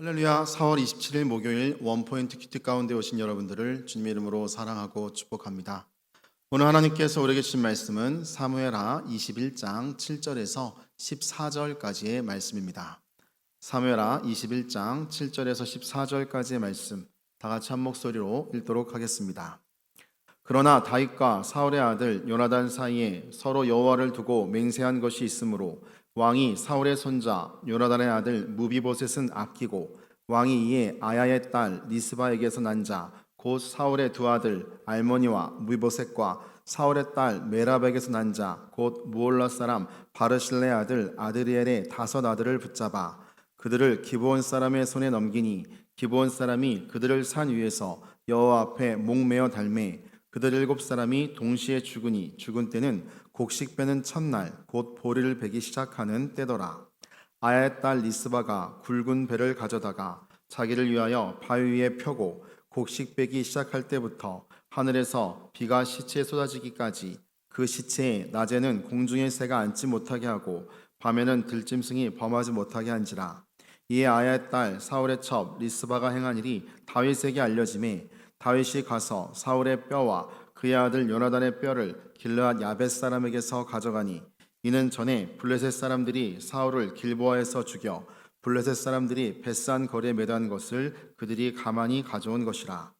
할렐루야. 4월 27일 목요일 원포인트 큐티 가운데 오신 여러분들을 주님의 이름으로 사랑하고 축복합니다. 오늘 하나님께서 우리에게 주신 말씀은 사무엘하 21장 7절에서 14절까지의 말씀입니다. 사무엘하 21장 7절에서 14절까지의 말씀 다 같이 한 목소리로 읽도록 하겠습니다. 그러나 다윗과 사울의 아들 요나단 사이에 서로 여호와를 두고 맹세한 것이 있으므로 왕이 사울의 손자 요나단의 아들 무비보셋은 아끼고 왕이 이에 아야의 딸 리스바에게서 난 자 곧 사울의 두 아들 알모니와 무비보셋과 사울의 딸 메랍에게서 난 자 곧 무올라 사람 바르실레 아들 아드리엘의 다섯 아들을 붙잡아 그들을 기브온 사람의 손에 넘기니 기브온 사람이 그들을 산 위에서 여호와 앞에 목매어 달매 그들 일곱 사람이 동시에 죽으니 죽은 때는 곡식 빼는 첫날 곧 보리를 베기 시작하는 때더라. 아야의 딸 리스바가 굵은 배를 가져다가 자기를 위하여 바위 위에 펴고 곡식 빼기 시작할 때부터 하늘에서 비가 시체에 쏟아지기까지 그 시체에 낮에는 공중의 새가 앉지 못하게 하고 밤에는 들짐승이 범하지 못하게 한지라. 이에 아야의 딸 사울의 첩 리스바가 행한 일이 다윗에게 알려지매 다윗이 가서 사울의 뼈와 그의 아들 요나단의 뼈를 길르앗 야벳 사람에게서 가져가니 이는 전에 블레셋 사람들이 사울을 길보아에서 죽여 블레셋 사람들이 벳산 거리에 매단 것을 그들이 가만히 가져온 것이라.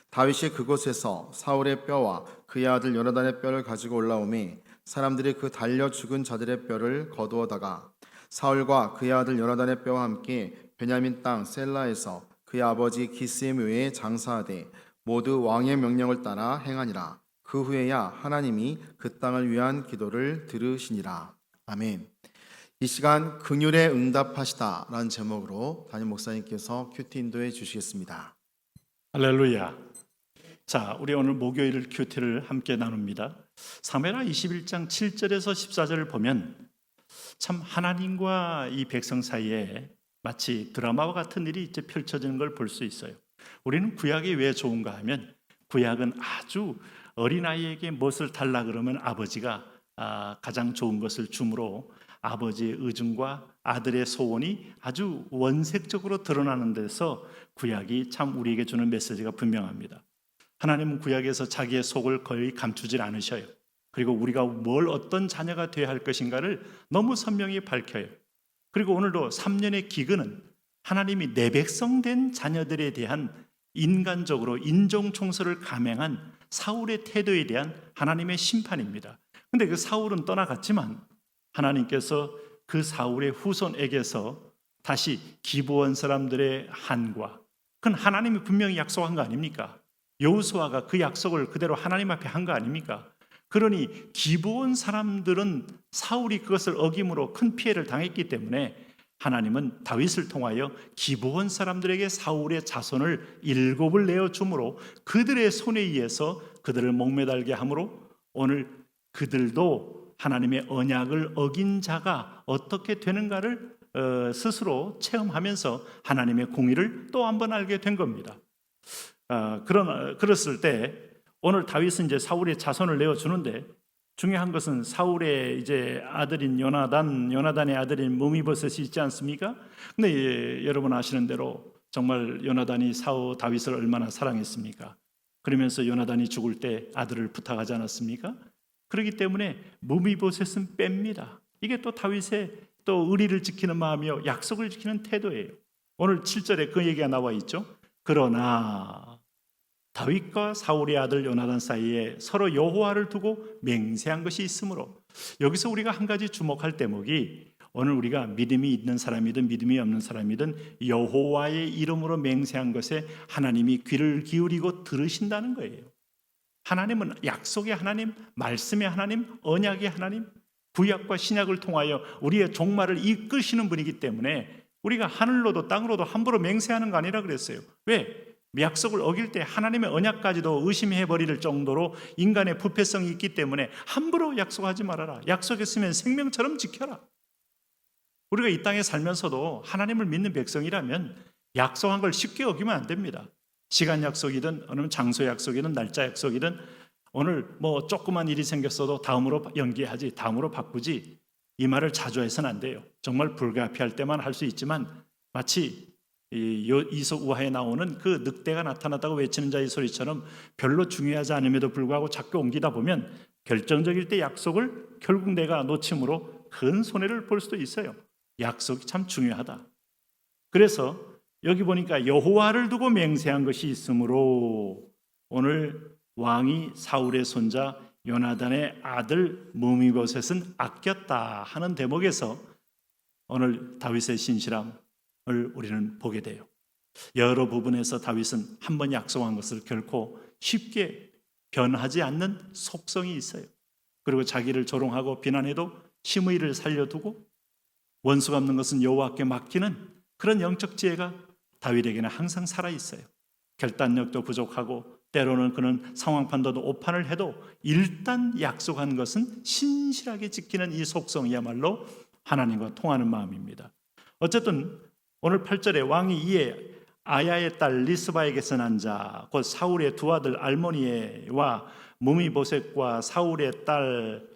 다윗이 그곳에서 사울의 뼈와 그의 아들 요나단의 뼈를 가지고 올라오매 사람들이 그 달려 죽은 자들의 뼈를 거두어다가 사울과 그의 아들 요나단의 뼈와 함께 베냐민 땅 셀라에서 그의 아버지 기스의 묘에 장사하되 모두 왕의 명령을 따라 행하니라. 그 후에야 하나님이 그 땅을 위한 기도를 들으시니라. 아멘. 이 시간 긍휼에 응답하시다라는 제목으로 담임 목사님께서 큐티 인도해 주시겠습니다. 할렐루야. 자, 우리 오늘 목요일 큐티를 함께 나눕니다. 사무엘하 21장 7절에서 14절을 보면 참 하나님과 이 백성 사이에 마치 드라마와 같은 일이 이제 펼쳐지는 걸 볼 수 있어요. 우리는 구약이 왜 좋은가 하면 구약은 아주 어린아이에게 무엇을 달라 그러면 아버지가 가장 좋은 것을 주므로 아버지의 의중과 아들의 소원이 아주 원색적으로 드러나는 데서 구약이 참 우리에게 주는 메시지가 분명합니다. 하나님은 구약에서 자기의 속을 거의 감추질 않으셔요. 그리고 우리가 뭘 어떤 자녀가 되어야 할 것인가를 너무 선명히 밝혀요. 그리고 오늘도 3년의 기근은 하나님이 내 백성 된 자녀들에 대한 인간적으로 인종 총살을 감행한 사울의 태도에 대한 하나님의 심판입니다. 근데 그 사울은 떠나갔지만 하나님께서 그 사울의 후손에게서 다시 기브온 사람들의 한과 그건 하나님이 분명히 약속한 거 아닙니까? 여호수아가 그 약속을 그대로 하나님 앞에 한 거 아닙니까? 그러니 기브온 사람들은 사울이 그것을 어김으로 큰 피해를 당했기 때문에 하나님은 다윗을 통하여 기브온 사람들에게 사울의 자손을 7을 내어주므로 그들의 손에 의해서 그들을 목매달게 하므로 오늘 그들도 하나님의 언약을 어긴 자가 어떻게 되는가를 스스로 체험하면서 하나님의 공의를 또 한 번 알게 된 겁니다. 그랬을 때 오늘 다윗은 이제 사울의 자손을 내어주는데 중요한 것은 사울의 이제 아들인 요나단의 아들인 무미보셋이 있지 않습니까? 근데 여러분 아시는 대로 정말 요나단이 다윗을 얼마나 사랑했습니까? 그러면서 요나단이 죽을 때 아들을 부탁하지 않았습니까? 그렇기 때문에 무미보셋은 뺍니다. 이게 또 다윗의 또 의리를 지키는 마음이요 약속을 지키는 태도예요. 오늘 7절에 그 얘기가 나와 있죠. 그러나 다윗과 사울의 아들 요나단 사이에 서로 여호와를 두고 맹세한 것이 있으므로 여기서 우리가 한 가지 주목할 대목이 오늘 우리가 믿음이 있는 사람이든 믿음이 없는 사람이든 여호와의 이름으로 맹세한 것에 하나님이 귀를 기울이고 들으신다는 거예요. 하나님은 약속의 하나님, 말씀의 하나님, 언약의 하나님, 구약과 신약을 통하여 우리의 종말을 이끄시는 분이기 때문에 우리가 하늘로도 땅으로도 함부로 맹세하는 거 아니라 그랬어요. 왜? 약속을 어길 때 하나님의 언약까지도 의심해버릴 정도로 인간의 부패성이 있기 때문에 함부로 약속하지 말아라. 약속했으면 생명처럼 지켜라. 우리가 이 땅에 살면서도 하나님을 믿는 백성이라면 약속한 걸 쉽게 어기면 안 됩니다. 시간 약속이든 어느 장소 약속이든 날짜 약속이든 오늘 뭐 조그만 일이 생겼어도 다음으로 연기하지 다음으로 바꾸지 이 말을 자주 해서는 안 돼요. 정말 불가피할 때만 할 수 있지만 마치 이솝 우화에 나오는 그 늑대가 나타났다고 외치는 자의 소리처럼 별로 중요하지 않음에도 불구하고 자꾸 옮기다 보면 결정적일 때 약속을 결국 내가 놓침으로 큰 손해를 볼 수도 있어요. 약속이 참 중요하다. 그래서 여기 보니까 여호와를 두고 맹세한 것이 있으므로 오늘 왕이 사울의 손자 요나단의 아들 무미보셋은 아꼈다 하는 대목에서 오늘 다윗의 신실함을 우리는 보게 돼요. 여러 부분에서 다윗은 한 번 약속한 것을 결코 쉽게 변하지 않는 속성이 있어요. 그리고 자기를 조롱하고 비난해도 심의를 살려두고 원수 갚는 것은 여호와께 맡기는 그런 영적 지혜가 다윗에게는 항상 살아있어요. 결단력도 부족하고 때로는 그는 상황 판단도 오판을 해도 일단 약속한 것은 신실하게 지키는 이 속성이야말로 하나님과 통하는 마음입니다. 어쨌든 오늘 8절에 왕이 이에 아야의 딸 리스바에게서 난 자 곧 사울의 두 아들 알모니에와 무미보셋과 사울의 딸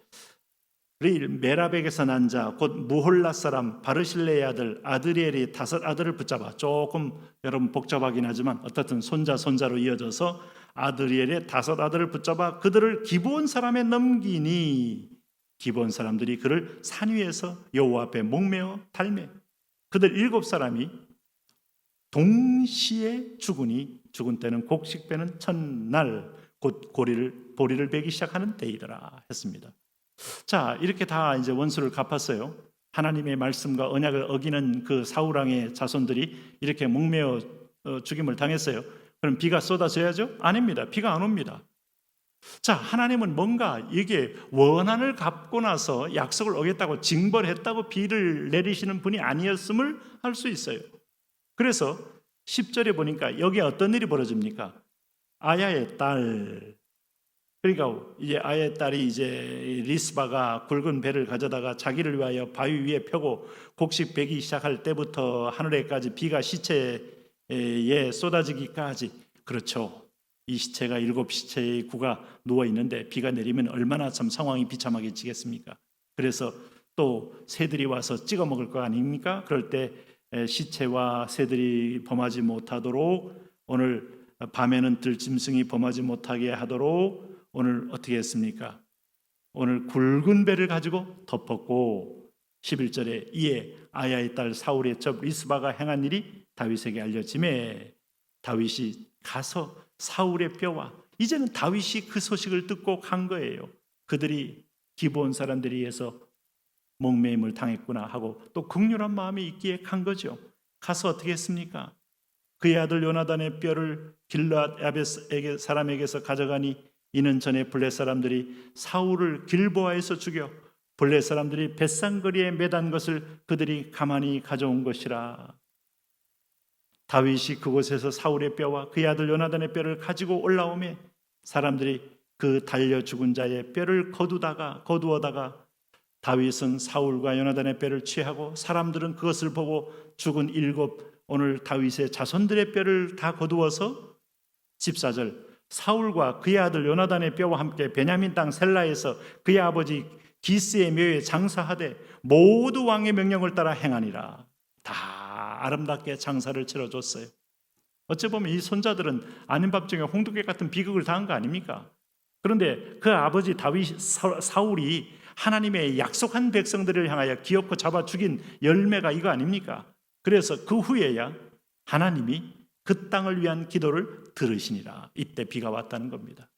메랍에게서 난 자 곧 무홀라 사람 바르실레의 아들 아드리엘이 5 아들을 붙잡아, 조금 여러분 복잡하긴 하지만 어떻든 손자로 이어져서 아드리엘의 5 아들을 붙잡아 그들을 기브온 사람에 넘기니 기브온 사람들이 그를 산 위에서 여호와 앞에 목매어 달매 그들 7사람이 동시에 죽으니 죽은 때는 곡식 베는 첫날 곧 보리를 베기 시작하는 때이더라 했습니다. 자, 이렇게 다 이제 원수를 갚았어요. 하나님의 말씀과 언약을 어기는 그 사울 왕의 자손들이 이렇게 목매어 죽임을 당했어요. 그럼 비가 쏟아져야죠? 아닙니다. 비가 안 옵니다. 자, 하나님은 뭔가 이게 원한을 갚고 나서 약속을 어겼다고 징벌했다고 비를 내리시는 분이 아니었음을 알 수 있어요. 그래서 10절에 보니까 여기에 어떤 일이 벌어집니까? 아야의 딸, 그러니까 이제 아야의 딸이 이제 리스바가 굵은 배를 가져다가 자기를 위하여 바위 위에 펴고 곡식 베기 시작할 때부터 하늘에까지 비가 시체에 쏟아지기까지, 그렇죠. 이 시체가 7시체의 구가 누워 있는데 비가 내리면 얼마나 참 상황이 비참하게 지겠습니까? 그래서 또 새들이 와서 찍어 먹을 거 아닙니까? 그럴 때 시체와 새들이 범하지 못하도록, 오늘 밤에는 들짐승이 범하지 못하게 하도록 오늘 어떻게 했습니까? 오늘 굵은 배를 가지고 덮었고, 11절에 이에 아야의 딸 사울의 첩 리스바가 행한 일이 다윗에게 알려지매 다윗이 가서 사울의 뼈와, 이제는 다윗이 그 소식을 듣고 간 거예요. 그들이 기브온 사람들에 의해서 목매임을 당했구나 하고 또 긍휼한 마음이 있기에 간 거죠. 가서 어떻게 했습니까? 그의 아들 요나단의 뼈를 길르앗 야벳 사람에게서 가져가니 이는 전에 블레 사람들이 사울을 길보아에서 죽여 블레 사람들이 벳산거리에 매단 것을 그들이 가만히 가져온 것이라. 다윗이 그곳에서 사울의 뼈와 그의 아들 요나단의 뼈를 가지고 올라오매 사람들이 그 달려 죽은 자의 뼈를 거두어다가 다윗은 사울과 요나단의 뼈를 취하고 사람들은 그것을 보고 죽은 7 오늘 다윗의 자손들의 뼈를 다 거두어서 14절 사울과 그의 아들 요나단의 뼈와 함께 베냐민 땅 셀라에서 그의 아버지 기스의 묘에 장사하되 모두 왕의 명령을 따라 행하니라. 다 아름답게 장사를 치러줬어요. 어찌 보면 이 손자들은 아닌 밥 중에 홍두깨 같은 비극을 당한 거 아닙니까? 그런데 그 아버지 다윗 사울이 하나님의 약속한 백성들을 향하여 기어코 잡아 죽인 열매가 이거 아닙니까? 그래서 그 후에야 하나님이 그 땅을 위한 기도를 들으시니라. 이때 비가 왔다는 겁니다.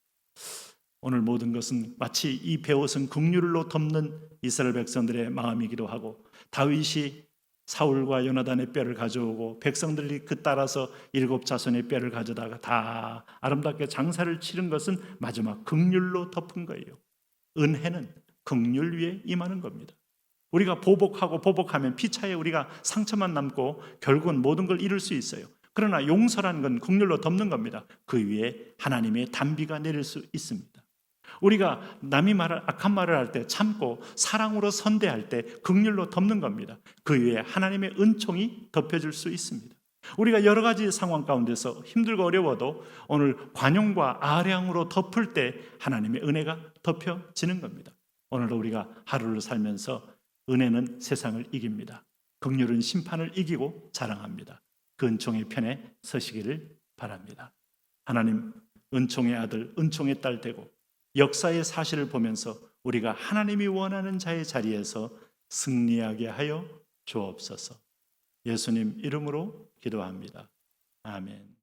오늘 모든 것은 마치 이 베옷은 긍휼로 덮는 이스라엘 백성들의 마음이기도 하고, 다윗이 사울과 요나단의 뼈를 가져오고 백성들이 그 따라서 7 자손의 뼈를 가져다가 다 아름답게 장사를 치른 것은 마지막 긍휼로 덮은 거예요. 은혜는 긍휼 위에 임하는 겁니다. 우리가 보복하면 피차에 우리가 상처만 남고 결국은 모든 걸 잃을 수 있어요. 그러나 용서라는 건 긍휼로 덮는 겁니다. 그 위에 하나님의 단비가 내릴 수 있습니다. 우리가 남이 악한 말을 할 때 참고 사랑으로 선대할 때 긍휼로 덮는 겁니다. 그 위에 하나님의 은총이 덮여질 수 있습니다. 우리가 여러 가지 상황 가운데서 힘들고 어려워도 오늘 관용과 아량으로 덮을 때 하나님의 은혜가 덮여지는 겁니다. 오늘도 우리가 하루를 살면서 은혜는 세상을 이깁니다. 긍휼은 심판을 이기고 자랑합니다. 그 그 은총의 편에 서시기를 바랍니다. 하나님 은총의 아들, 은총의 딸 되고 역사의 사실을 보면서 우리가 하나님이 원하는 자의 자리에서 승리하게 하여 주옵소서. 예수님 이름으로 기도합니다. 아멘.